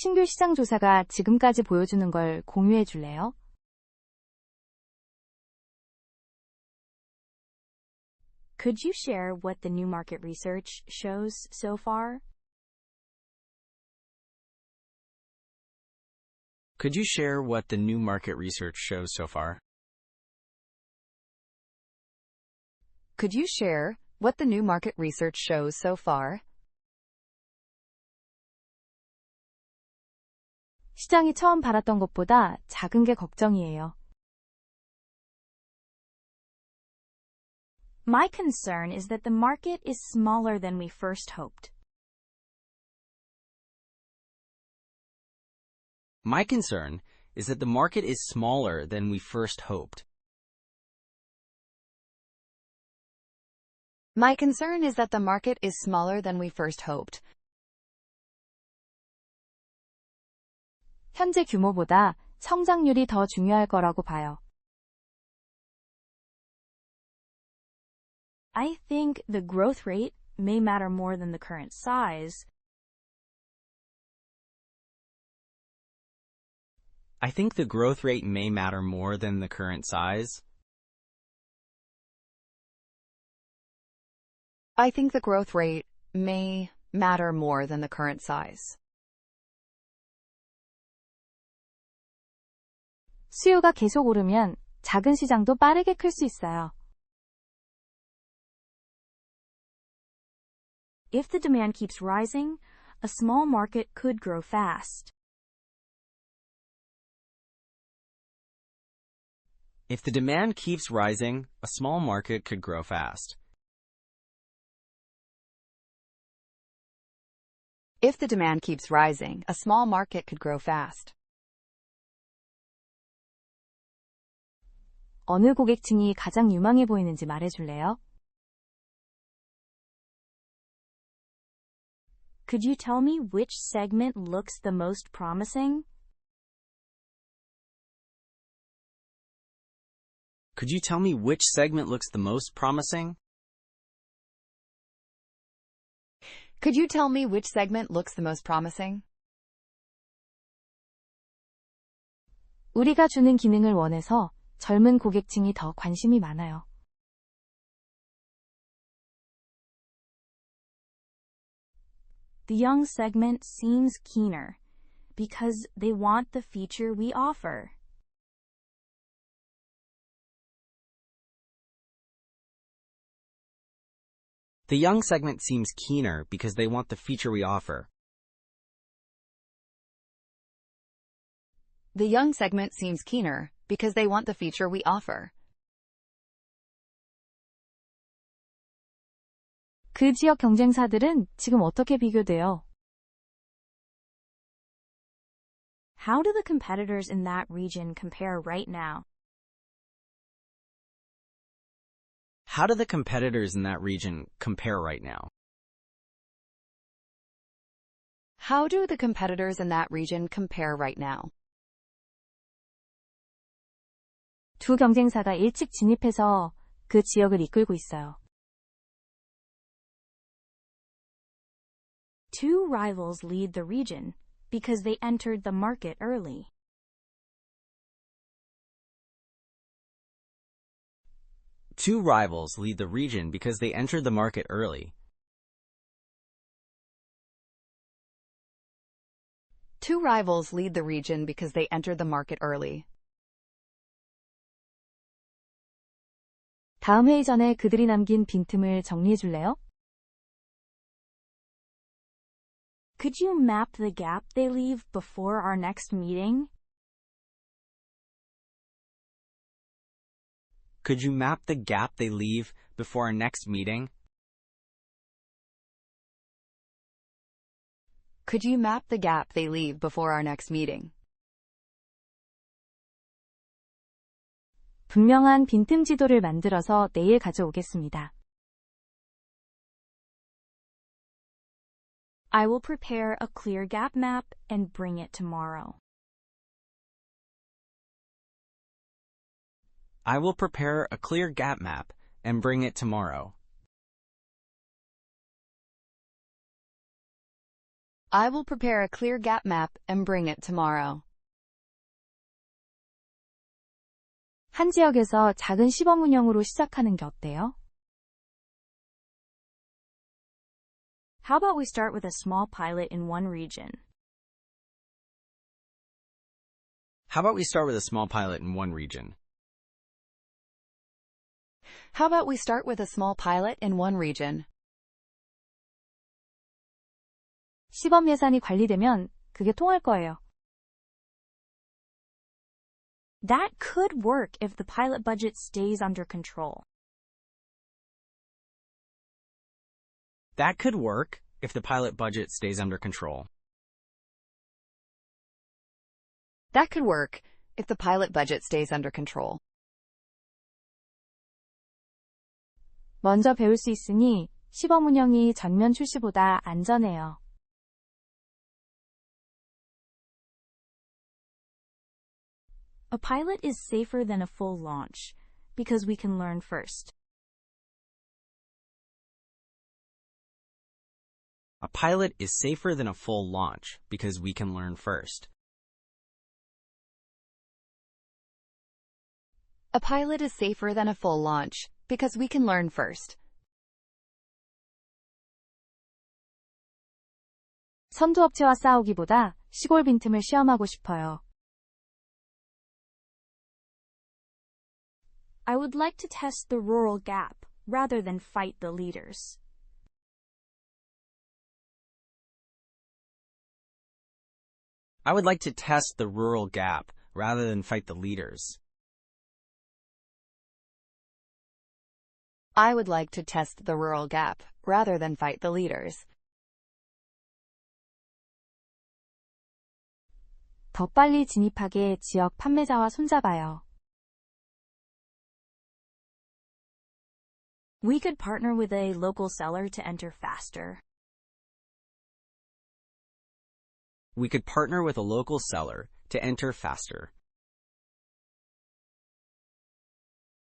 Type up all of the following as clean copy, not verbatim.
신규 시장 조사가 지금까지 보여주는 걸 공유해 줄래요? Could you share what the new market research shows so far? Could you share what the new market research shows so far? Could you share what the new market research shows so far? 시장이 처음 바랐던 것보다 작은 게 걱정이에요. My concern is that the market is smaller than we first hoped. My concern is that the market is smaller than we first hoped. My concern is that the market is smaller than we first hoped. 현재 규모보다 성장률이 더 중요할 거라고 봐요. I think the growth rate may matter more than the current size. I think the growth rate may matter more than the current size. I think the growth rate may matter more than the current size. 수요가 계속 오르면 작은 시장도 빠르게 클 수 있어요. If the demand keeps rising, a small market could grow fast. If the demand keeps rising, a small market could grow fast. If the demand keeps rising, a small market could grow fast. 어느 고객층이 가장 유망해 보이는지 말해줄래요? Could you tell me which segment looks the most promising? Could you tell me which segment looks the most promising? Could you tell me which segment looks the most promising? 우리가 주는 기능을 원해서 젊은 고객층이 더 관심이 많아요. The young segment seems keener because they want the feature we offer. The young segment seems keener because they want the feature we offer. The young segment seems keener because they want the feature we offer. 그 지역 경쟁사들은 지금 어떻게 비교돼요? How do the competitors in that region compare right now? How do the competitors in that region compare right now? How do the competitors in that region compare right now? 두 경쟁사가 일찍 진입해서 그 지역을 이끌고 있어요. Two rivals lead the region because they entered the market early. Two rivals lead the region because they entered the market early. Two rivals lead the region because they entered the market early. 다음 회의 전에 그들이 남긴 빈틈을 정리해 줄래요? Could you map the gap they leave before our next meeting? Could you map the gap they leave before our next meeting? Could you map the gap they leave before our next meeting? 분명한 빈틈 지도를 만들어서 내일 가져오겠습니다. I will prepare a clear gap map and bring it tomorrow. I will prepare a clear gap map and bring it tomorrow. I will prepare a clear gap map and bring it tomorrow. 한 지역에서 작은 시범 운영으로 시작하는 게 어때요? How about we start with a small pilot in one region? How about we start with a small pilot in one region? How about we start with a small pilot in one region? 시범 예산이 관리되면 그게 통할 거예요. That could work if the pilot budget stays under control. That could work if the pilot budget stays under control. That could work if the pilot budget stays under control. 먼저 배울 수 있으니 시범 운영이 전면 출시보다 안전해요. A pilot is safer than a full launch because we can learn first. A pilot is safer than a full launch because we can learn first. A pilot is safer than a full launch because we can learn first. 선두업체와 싸우기보다 시골 빈틈을 시험하고 싶어요. I would like to test the rural gap rather than fight the leaders. I would like to test the rural gap rather than fight the leaders. I would like to test the rural gap rather than fight the leaders. 더 빨리 진입하게 지역 판매자와 손잡아요. We could partner with a local seller to enter faster. We could partner with a local seller to enter faster.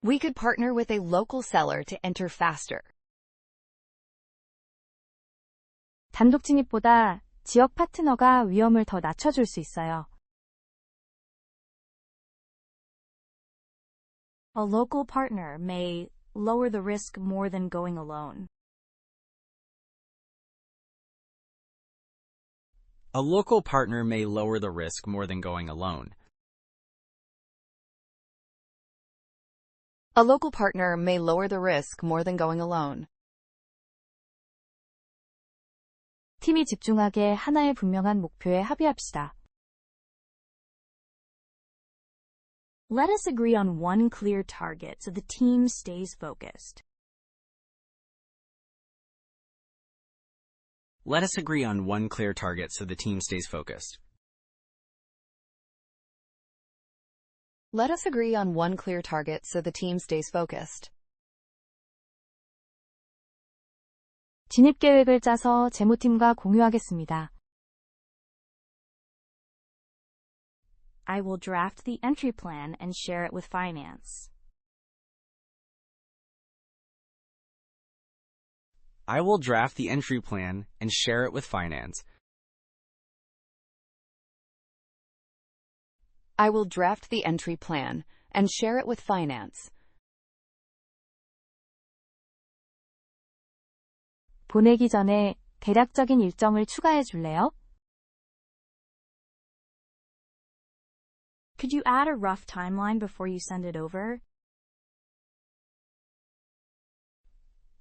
We could partner with a local seller to enter faster. 단독 진입보다 지역 파트너가 위험을 더 낮춰줄 수 있어요. A local partner may lower the risk more than going alone. A local partner may lower the risk more than going alone. A local partner may lower the risk more than going alone. 팀이 집중하게 하나의 분명한 목표에 합의합시다. Let us agree on one clear target so the team stays focused. Let us agree on one clear target so the team stays focused. Let us agree on one clear target so the team stays focused. 진입 계획을 짜서 재무팀과 공유하겠습니다. I will draft the entry plan and share it with finance. I will draft the entry plan and share it with finance. I will draft the entry plan and share it with finance. 보내기 전에 대략적인 일정을 추가해 줄래요? Could you add a rough timeline before you send it over?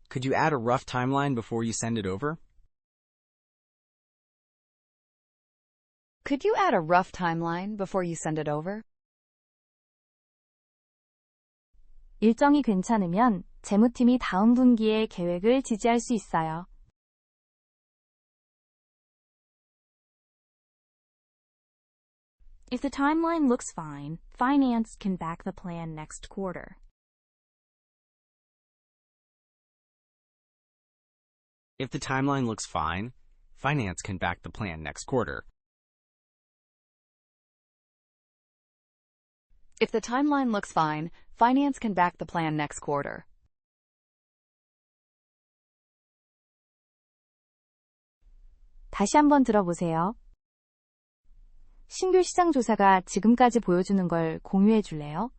Could you add a rough timeline before you send it over? Could you add a rough timeline before you send it over? 일정이 괜찮으면 재무팀이 다음 분기의 계획을 지지할 수 있어요. If the timeline looks fine, finance can back the plan next quarter. If the timeline looks fine, finance can back the plan next quarter. If the timeline looks fine, finance can back the plan next quarter. 다시 한번 들어보세요. 신규 시장 조사가 지금까지 보여주는 걸 공유해 줄래요?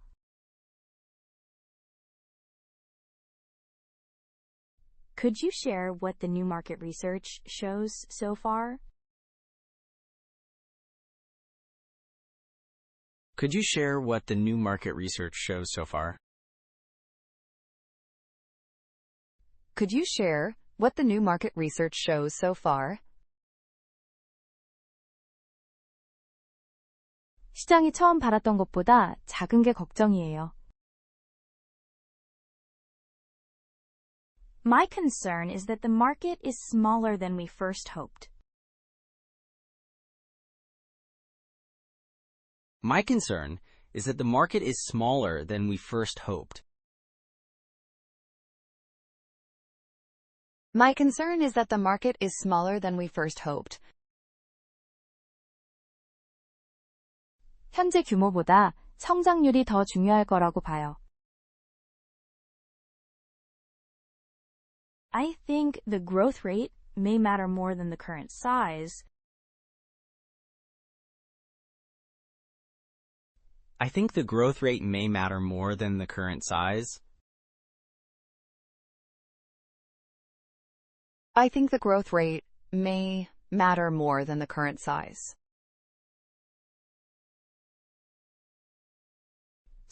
Could you share what the new market research shows so far? Could you share what the new market research shows so far? Could you share what the new market research shows so far? 시장이 처음 바랐던 것보다 작은 게 걱정이에요. My concern is that the market is smaller than we first hoped. My concern is that the market is smaller than we first hoped. My concern is that the market is smaller than we first hoped. 현재 규모보다 성장률이 더 중요할 거라고 봐요. I think the growth rate may matter more than the current size. I think the growth rate may matter more than the current size. I think the growth rate may matter more than the current size.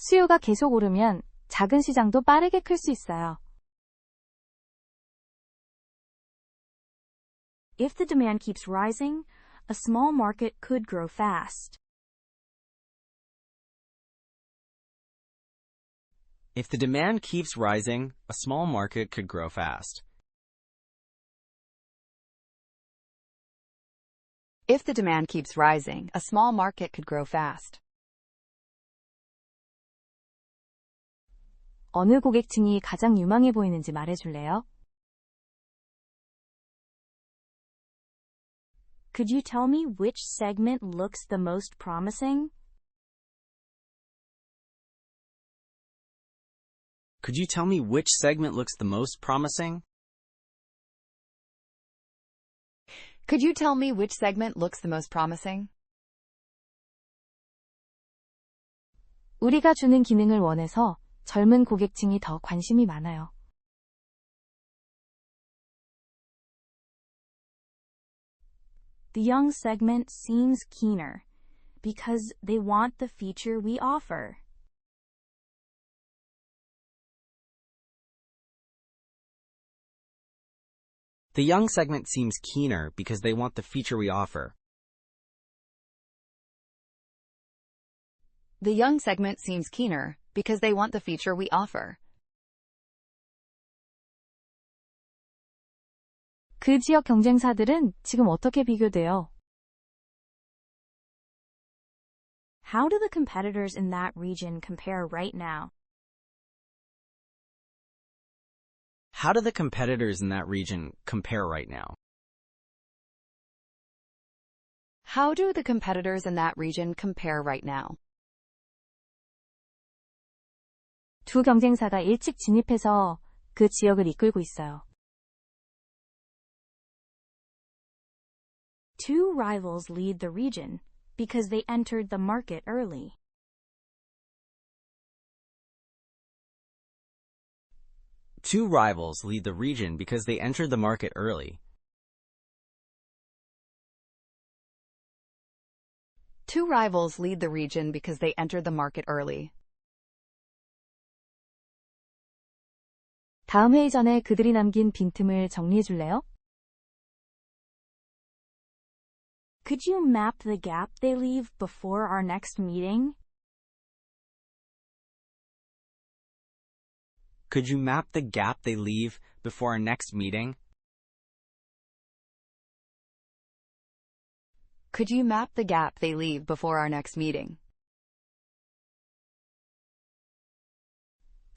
수요가 계속 오르면 작은 시장도 빠르게 클 수 있어요. If the demand keeps rising, a small market could grow fast. If the demand keeps rising, a small market could grow fast. If the demand keeps rising, a small market could grow fast. 어느 고객층이 가장 유망해 보이는지 말해줄래요? Could you tell me which segment looks the most promising? Could you tell me which segment looks the most promising? Could you tell me which segment looks the most promising? 우리가 주는 기능을 원해서 젊은 고객층이 더 관심이 많아요. The young segment seems keener because they want the feature we offer. The young segment seems keener because they want the feature we offer. The young segment seems keener because they want the feature we offer. 그 지역 경쟁사들은 지금 어떻게 비교돼요? How do the competitors in that region compare right now? How do the competitors in that region compare right now? How do the competitors in that region compare right now? 두 경쟁사가 일찍 진입해서 그 지역을 이끌고 있어요. Two rivals lead the region because they entered the market early. Two rivals lead the region because they entered the market early. Two rivals lead the region because they entered the market early. 다음 회의 전에 그들이 남긴 빈틈을 정리해 줄래요? Could you map the gap they leave before our next meeting? Could you map the gap they leave before our next meeting? Could you map the gap they leave before our next meeting?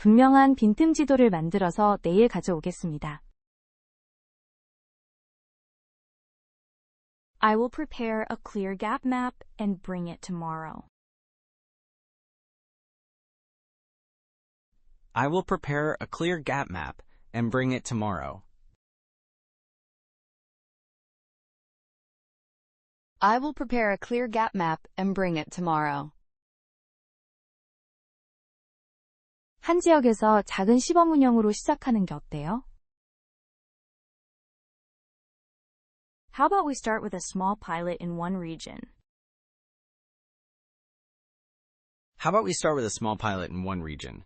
분명한 빈틈 지도를 만들어서 내일 가져오겠습니다. I will prepare a clear gap map and bring it tomorrow. I will prepare a clear gap map and bring it tomorrow. I will prepare a clear gap map and bring it tomorrow. 한 지역에서 작은 시범 운영으로 시작하는 게 어때요? How about we start with a small pilot in one region? How about we start with a small pilot in one region?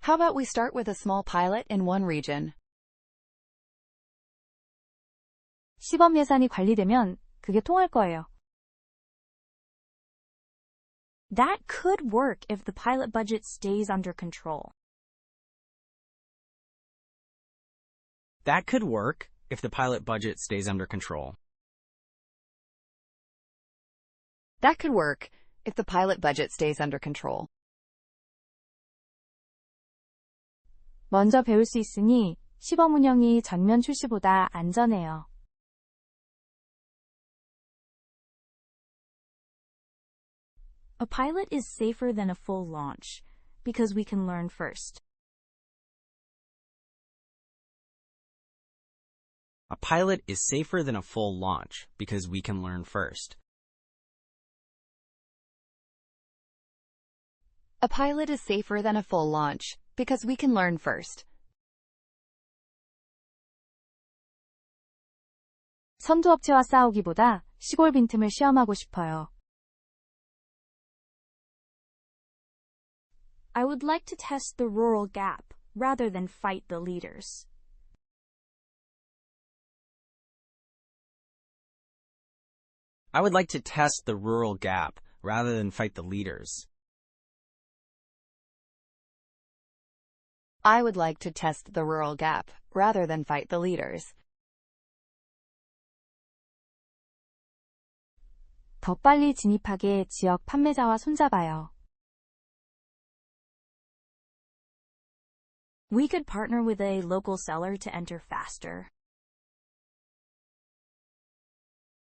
How about we start with a small pilot in one region? 시범 예산이 관리되면 그게 통할 거예요. That could work if the pilot budget stays under control. That could work if the pilot budget stays under control. That could work if the pilot budget stays under control. 먼저 배울 수 있으니 시범 운영이 전면 출시보다 안전해요. A pilot is safer than a full launch because we can learn first. A pilot is safer than a full launch because we can learn first. A pilot is safer than a full launch because we can learn first. 선두업체와 싸우기보다 시골 빈틈을 시험하고 싶어요. I would like to test the rural gap rather than fight the leaders. I would like to test the rural gap rather than fight the leaders. I would like to test the rural gap rather than fight the leaders. 더 빨리 진입하게 지역 판매자와 손잡아요. We could partner with a local seller to enter faster.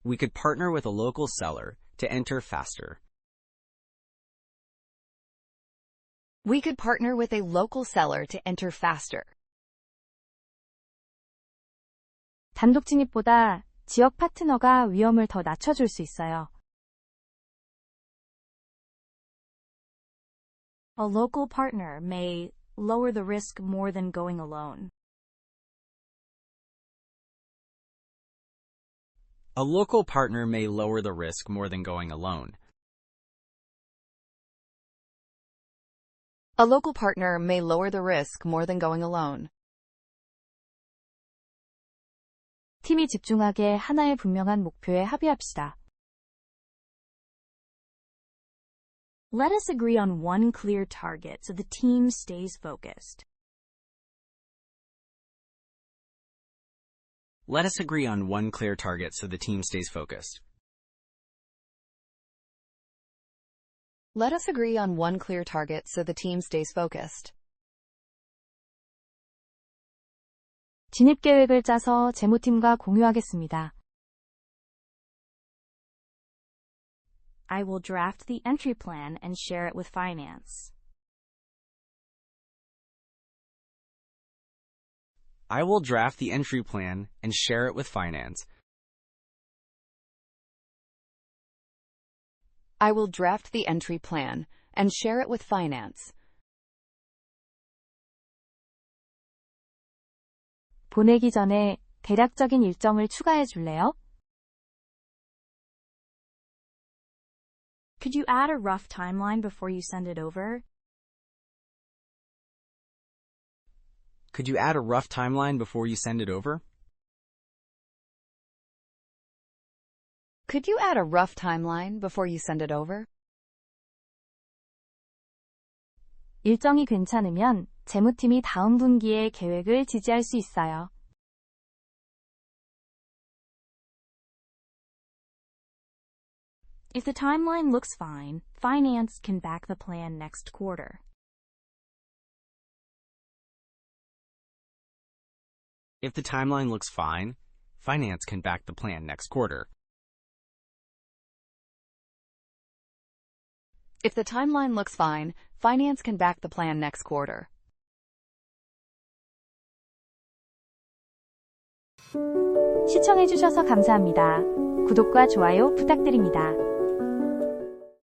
We could partner with a local seller to enter faster. We could partner with a local seller to enter faster. 단독 진입보다 지역 파트너가 위험을 더 낮춰줄 수 있어요. A local partner may lower the risk more than going alone. A local partner may lower the risk more than going alone. A local partner may lower the risk more than going alone. 팀이 집중하게 하나의 분명한 목표에 합의합시다. Let us agree on one clear target so the team stays focused. Let us agree on one clear target so the team stays focused. Let us agree on one clear target so the team stays focused. 진입 계획을 짜서 재무팀과 공유하겠습니다. I will draft the entry plan and share it with finance. I will draft the entry plan and share it with finance. I will draft the entry plan and share it with finance. 보내기 전에 대략적인 일정을 추가해 줄래요? Could you add a rough timeline before you send it over? Could you add a rough timeline before you send it over? Could you add a rough timeline before you send it over? 일정이 괜찮으면 재무팀이 다음 분기의 계획을 지지할 수 있어요. If the timeline looks fine, finance can back the plan next quarter. If the timeline looks fine, finance can back the plan next quarter. If the timeline looks fine, finance can back the plan next quarter. 시청해주셔서 감사합니다. 구독과 좋아요 부탁드립니다.